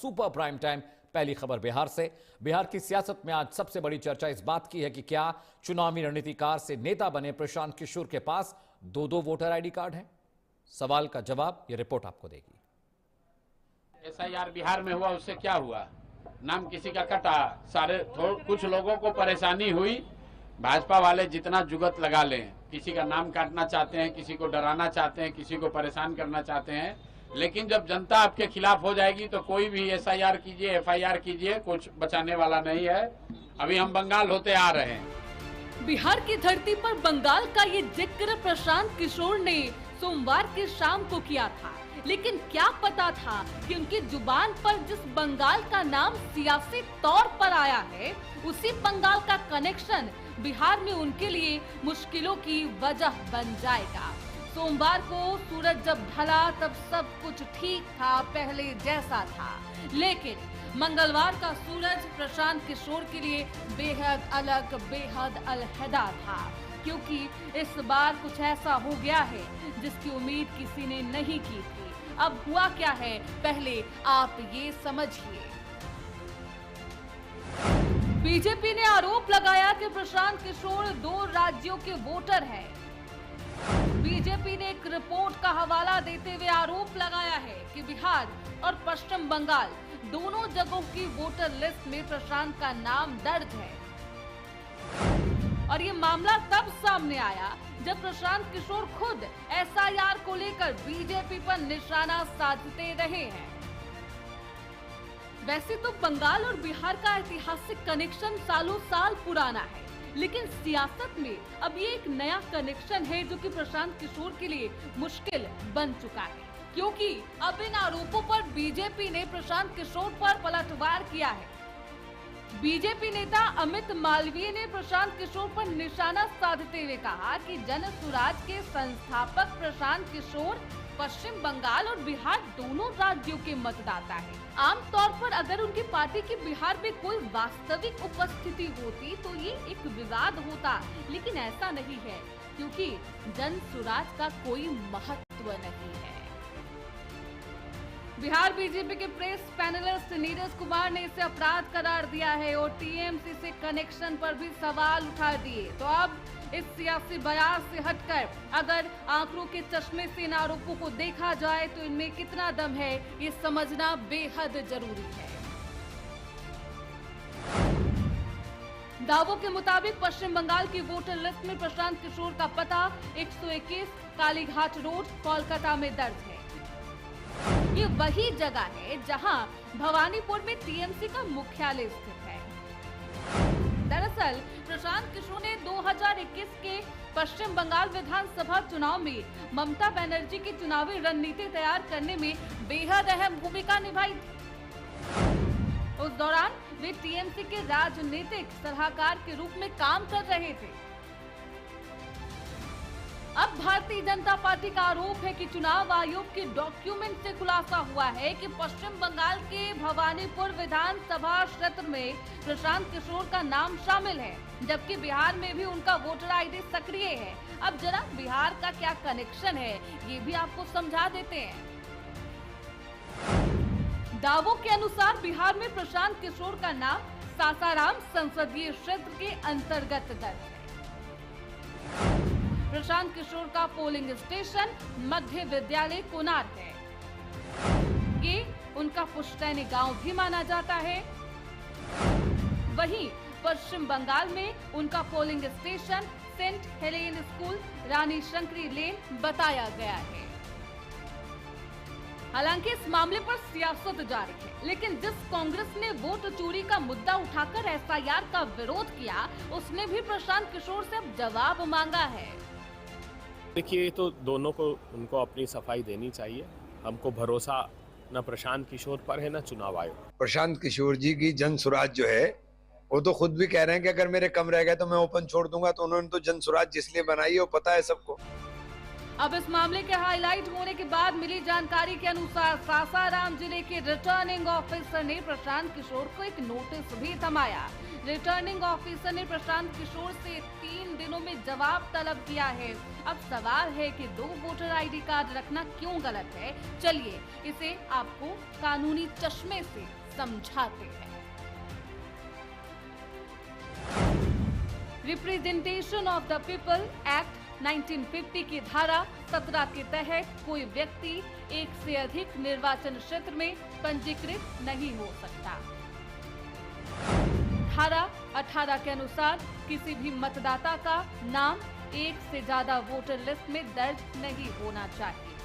Super prime time पहली खबर बिहार से। बिहार की सियासत में आज सबसे बड़ी चर्चा इस बात की है कि क्या चुनावी रणनीतिकार से नेता बने प्रशांत किशोर के पास दो दो वोटर आईडी कार्ड हैं। सवाल का जवाब ये रिपोर्ट आपको देगी। एसआईआर बिहार में हुआ, उससे क्या हुआ? नाम किसी का कटा, कुछ लोगों को परेशानी हुई। भाजपा वाले जितना जुगत लगा लें, किसी का नाम काटना चाहते हैं, किसी को डराना चाहते हैं, किसी को परेशान करना चाहते हैं, लेकिन जब जनता आपके खिलाफ हो जाएगी तो कोई भी एसआईआर कीजिए, एफआईआर कीजिए, कुछ बचाने वाला नहीं है। अभी हम बंगाल होते आ रहे हैं। बिहार की धरती पर बंगाल का ये जिक्र प्रशांत किशोर ने सोमवार की शाम को किया था, लेकिन क्या पता था कि उनकी जुबान पर जिस बंगाल का नाम सियासी तौर पर आया है, उसी बंगाल का कनेक्शन बिहार में उनके लिए मुश्किलों की वजह बन जाएगा। सोमवार को सूरज जब ढला तब सब कुछ ठीक था, पहले जैसा था, लेकिन मंगलवार का सूरज प्रशांत किशोर के लिए बेहद अलग, बेहद अलहदा था, क्योंकि इस बार कुछ ऐसा हो गया है जिसकी उम्मीद किसी ने नहीं की थी। अब हुआ क्या है, पहले आप ये समझिए। बीजेपी ने आरोप लगाया कि प्रशांत किशोर 2 राज्यों के वोटर हैं। बीजेपी ने एक रिपोर्ट का हवाला देते हुए आरोप लगाया है कि बिहार और पश्चिम बंगाल दोनों जगहों की वोटर लिस्ट में प्रशांत का नाम दर्ज है। और ये मामला तब सामने आया जब प्रशांत किशोर खुद एसआईआर को लेकर बीजेपी पर निशाना साधते रहे हैं। वैसे तो बंगाल और बिहार का ऐतिहासिक कनेक्शन सालों साल पुराना है, लेकिन सियासत में अब ये एक नया कनेक्शन है जो कि प्रशांत किशोर के लिए मुश्किल बन चुका है, क्योंकि अब इन आरोपों पर बीजेपी ने प्रशांत किशोर पर पलटवार किया है। बीजेपी नेता अमित मालवीय ने प्रशांत किशोर पर निशाना साधते हुए कहा कि जन सुराज के संस्थापक प्रशांत किशोर पश्चिम बंगाल और बिहार दोनों राज्यों के मतदाता हैं। आमतौर पर अगर उनकी पार्टी की बिहार में कोई वास्तविक उपस्थिति होती तो ये एक विवाद होता, लेकिन ऐसा नहीं है, क्योंकि जन सुराज का कोई महत्व नहीं है। बिहार बीजेपी के प्रेस पैनलिस्ट नीरज कुमार ने इसे अपराध करार दिया है और टीएमसी से कनेक्शन पर भी सवाल उठा दिए। तो अब इस सियासी बयास से हटकर अगर आंकड़ों के चश्मे से इन आरोपों को देखा जाए तो इनमें कितना दम है, ये समझना बेहद जरूरी है। दावों के मुताबिक पश्चिम बंगाल की वोटर लिस्ट में प्रशांत किशोर का पता 121 कालीघाट रोड, कोलकाता में दर्ज है। ये वही जगह है जहां भवानीपुर में टीएमसी का मुख्यालय स्थित है। दरअसल प्रशांत किशोर ने 2021 के पश्चिम बंगाल विधानसभा चुनाव में ममता बनर्जी की चुनावी रणनीति तैयार करने में बेहद अहम भूमिका निभाई थी। उस दौरान वे टीएमसी के राजनीतिक सलाहकार के रूप में काम कर रहे थे। अब भारतीय जनता पार्टी का आरोप है कि चुनाव आयोग के डॉक्यूमेंट से खुलासा हुआ है कि पश्चिम बंगाल के भवानीपुर विधानसभा क्षेत्र में प्रशांत किशोर का नाम शामिल है, जबकि बिहार में भी उनका वोटर आईडी सक्रिय है। अब जरा बिहार का क्या कनेक्शन है, ये भी आपको समझा देते हैं। दावों के अनुसार बिहार में प्रशांत किशोर का नाम सासाराम संसदीय क्षेत्र के अंतर्गत दर्ज है। प्रशांत किशोर का पोलिंग स्टेशन मध्य विद्यालय कोनार है। ये उनका पुश्तैनी गांव भी माना जाता है। वहीं पश्चिम बंगाल में उनका polling station Saint Helen school, Rani Shankari lane बताया गया है। हालांकि इस मामले पर सियासत जारी है, लेकिन जिस कांग्रेस ने वोट चोरी का मुद्दा उठाकर एसआईआर का विरोध किया, उसने भी प्रशांत किशोर से अब जवाब मांगा है। देखिए, तो दोनों को उनको अपनी सफाई देनी चाहिए। हमको भरोसा न प्रशांत किशोर पर है न चुनाव आयोग। प्रशांत किशोर जी की जन सुराज जो है, वो तो खुद भी कह रहे हैं कि अगर मेरे कम रह गए तो मैं ओपन छोड़ दूंगा। तो उन्होंने तो जन सुराज जिसलिए बनाई है वो पता है सबको। अब इस मामले के हाईलाइट होने के बाद मिली जानकारी के अनुसार सासाराम जिले के रिटर्निंग ऑफिसर ने प्रशांत किशोर को एक नोटिस भी थमाया। रिटर्निंग ऑफिसर ने प्रशांत किशोर से 3 दिनों में जवाब तलब किया है। अब सवाल है कि 2 वोटर आईडी कार्ड रखना क्यों गलत है। चलिए इसे आपको कानूनी चश्मे से समझाते हैं। Representation of the people act 1950 की धारा 17 के तहत कोई व्यक्ति एक से अधिक निर्वाचन क्षेत्र में पंजीकृत नहीं हो सकता। धारा 18 के अनुसार किसी भी मतदाता का नाम एक से ज्यादा वोटर लिस्ट में दर्ज नहीं होना चाहिए।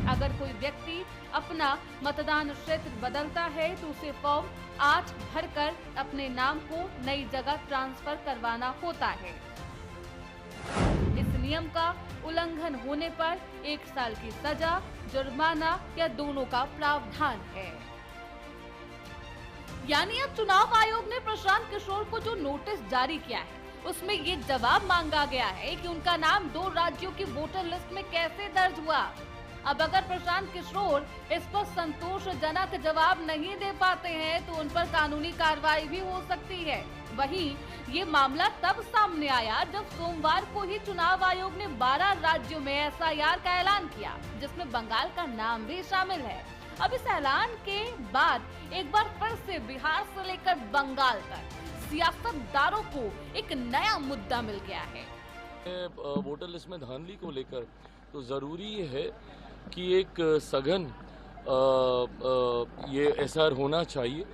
अगर कोई व्यक्ति अपना मतदान क्षेत्र बदलता है तो उसे फॉर्म 8 भरकर अपने नाम को नई जगह ट्रांसफर करवाना होता है। इस नियम का उल्लंघन होने पर 1 साल की सजा, जुर्माना या दोनों का प्रावधान है। यानी अब चुनाव आयोग ने प्रशांत किशोर को जो नोटिस जारी किया है उसमें ये जवाब मांगा गया है कि उनका नाम 2 राज्यों की वोटर लिस्ट में कैसे दर्ज हुआ। अब अगर प्रशांत किशोर इस पर संतोषजनक जवाब नहीं दे पाते हैं तो उन पर कानूनी कार्रवाई भी हो सकती है। वहीं ये मामला तब सामने आया जब सोमवार को ही चुनाव आयोग ने 12 राज्यों में एसआईआर का ऐलान किया, जिसमें बंगाल का नाम भी शामिल है। अब इस ऐलान के बाद एक बार फिर से बिहार से लेकर बंगाल तक सियासतदारों को एक नया मुद्दा मिल गया है। वोटर लिस्ट में धांधली को लेकर तो जरूरी है कि एक सघन ये एसआर होना चाहिए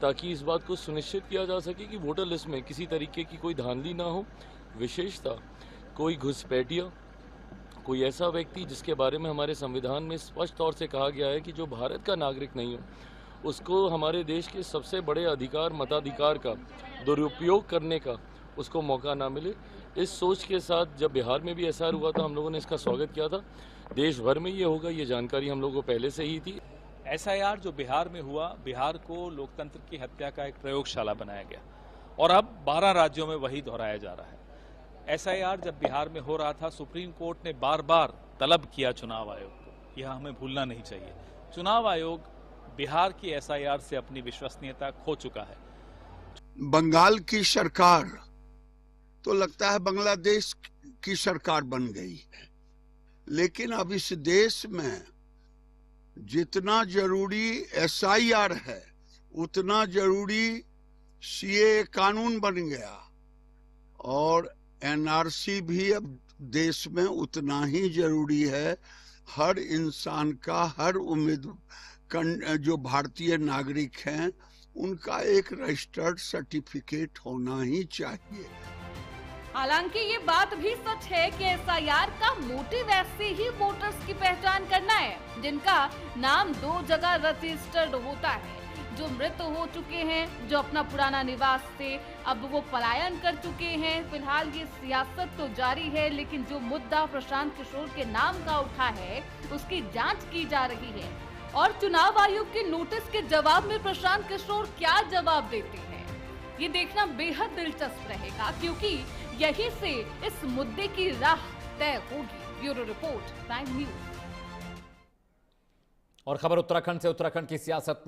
ताकि इस बात को सुनिश्चित किया जा सके कि वोटर लिस्ट में किसी तरीके की कोई धांधली ना हो। विशेषता कोई घुसपैठिया, कोई ऐसा व्यक्ति जिसके बारे में हमारे संविधान में स्पष्ट तौर से कहा गया है कि जो भारत का नागरिक नहीं हो उसको हमारे देश के सबसे बड़े अधिकार मताधिकार का दुरुपयोग करने का उसको मौका ना मिले। इस सोच के साथ जब बिहार में भी एसआर हुआ था हम लोगों ने इसका स्वागत किया था। देश भर में ये होगा ये जानकारी हम लोगों को पहले से ही थी। एसआईआर जो बिहार में हुआ, बिहार को लोकतंत्र की हत्या का एक प्रयोगशाला बनाया गया और अब 12 राज्यों में वही दोहराया जा रहा है। एसआईआर जब बिहार में हो रहा था सुप्रीम कोर्ट ने बार बार तलब किया चुनाव आयोग को, यह हमें भूलना नहीं चाहिए। चुनाव आयोग बिहार की एसआईआर से अपनी विश्वसनीयता खो चुका है। बंगाल की सरकार तो लगता है बांग्लादेश की सरकार बन गई, लेकिन अब इस देश में जितना जरूरी एसआईआर है उतना जरूरी सीए कानून बन गया और एनआरसी भी अब देश में उतना ही जरूरी है। हर इंसान का, हर जो भारतीय नागरिक हैं उनका एक रजिस्टर्ड सर्टिफिकेट होना ही चाहिए। हालांकि ये बात भी सच है कि एसआईआर का मोटिव ऐसे ही वोटर्स की पहचान करना है जिनका नाम 2 जगह रजिस्टर्ड होता है, जो मृत हो चुके हैं, जो अपना पुराना निवास से अब वो पलायन कर चुके हैं। फिलहाल ये सियासत तो जारी है, लेकिन जो मुद्दा प्रशांत किशोर के नाम का उठा है उसकी जांच की जा रही है और चुनाव आयोग के नोटिस के जवाब में प्रशांत किशोर क्या जवाब देते हैं ये देखना बेहद दिलचस्प रहेगा, क्योंकि यहीं से इस मुद्दे की राह तय होगी। Bureau report, prime news. और खबर उत्तराखंड से। उत्तराखंड की सियासत में